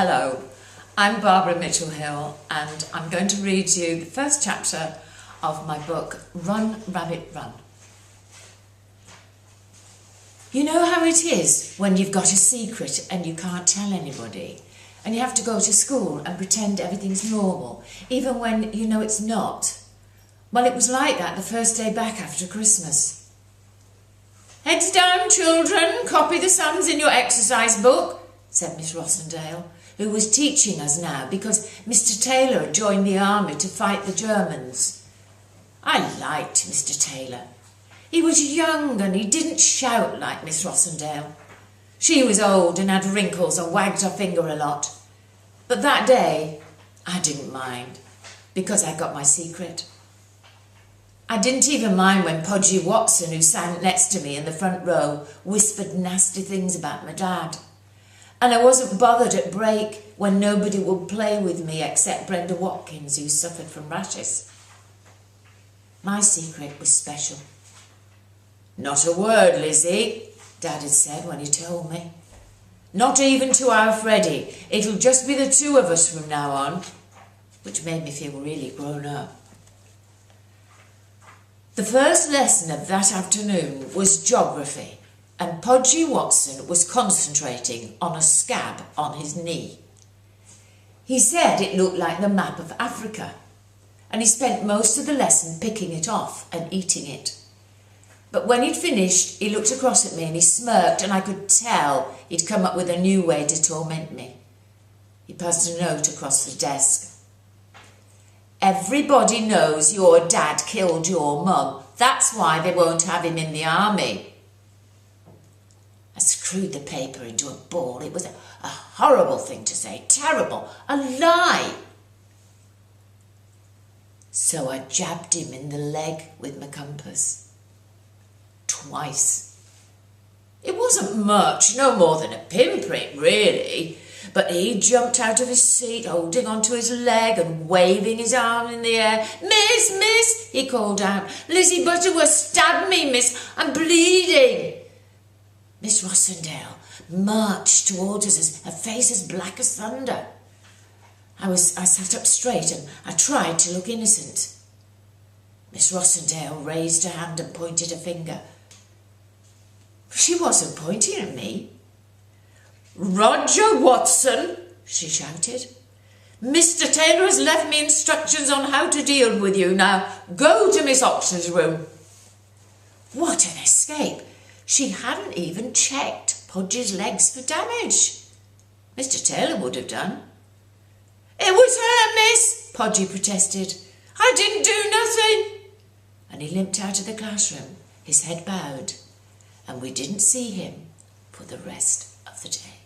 Hello, I'm Barbara Mitchelhill and I'm going to read you the first chapter of my book, Run, Rabbit, Run. You know how it is when you've got a secret and you can't tell anybody, and you have to go to school and pretend everything's normal, even when you know it's not. Well, it was like that the first day back after Christmas. Heads down, children, copy the sums in your exercise book, said Miss Rossendale, who was teaching us now because Mr. Taylor had joined the army to fight the Germans. I liked Mr. Taylor. He was young and he didn't shout like Miss Rossendale. She was old and had wrinkles and wagged her finger a lot. But that day, I didn't mind, because I got my secret. I didn't even mind when Podgy Watson, who sat next to me in the front row, whispered nasty things about my dad. And I wasn't bothered at break when nobody would play with me except Brenda Watkins, who suffered from rashes. My secret was special. Not a word, Lizzie, Dad had said when he told me. Not even to our Freddie. It'll just be the two of us from now on, which made me feel really grown up. The first lesson of that afternoon was geography, and Podgy Watson was concentrating on a scab on his knee. He said it looked like the map of Africa, and he spent most of the lesson picking it off and eating it. But when he'd finished, he looked across at me and he smirked, and I could tell he'd come up with a new way to torment me. He passed a note across the desk. Everybody knows your dad killed your mum. That's why they won't have him in the army. I screwed the paper into a ball. It was a horrible thing to say. Terrible. A lie. So I jabbed him in the leg with my compass. Twice. It wasn't much, no more than a pinprick, really. But he jumped out of his seat, holding onto his leg and waving his arm in the air. Miss, miss, he called out. Lizzie Butterworth stabbed me, miss. I'm bleeding. Miss Rossendale marched towards us, her face as black as thunder. I sat up straight and I tried to look innocent. Miss Rossendale raised her hand and pointed a finger. She wasn't pointing at me. Roger Watson, she shouted. Mr. Taylor has left me instructions on how to deal with you. Now, go to Miss Oxford's room. What an escape. She hadn't even checked Podgy's legs for damage. Mr. Taylor would have done. It was her, miss, Podgy protested. I didn't do nothing. And he limped out of the classroom, his head bowed, and we didn't see him for the rest of the day.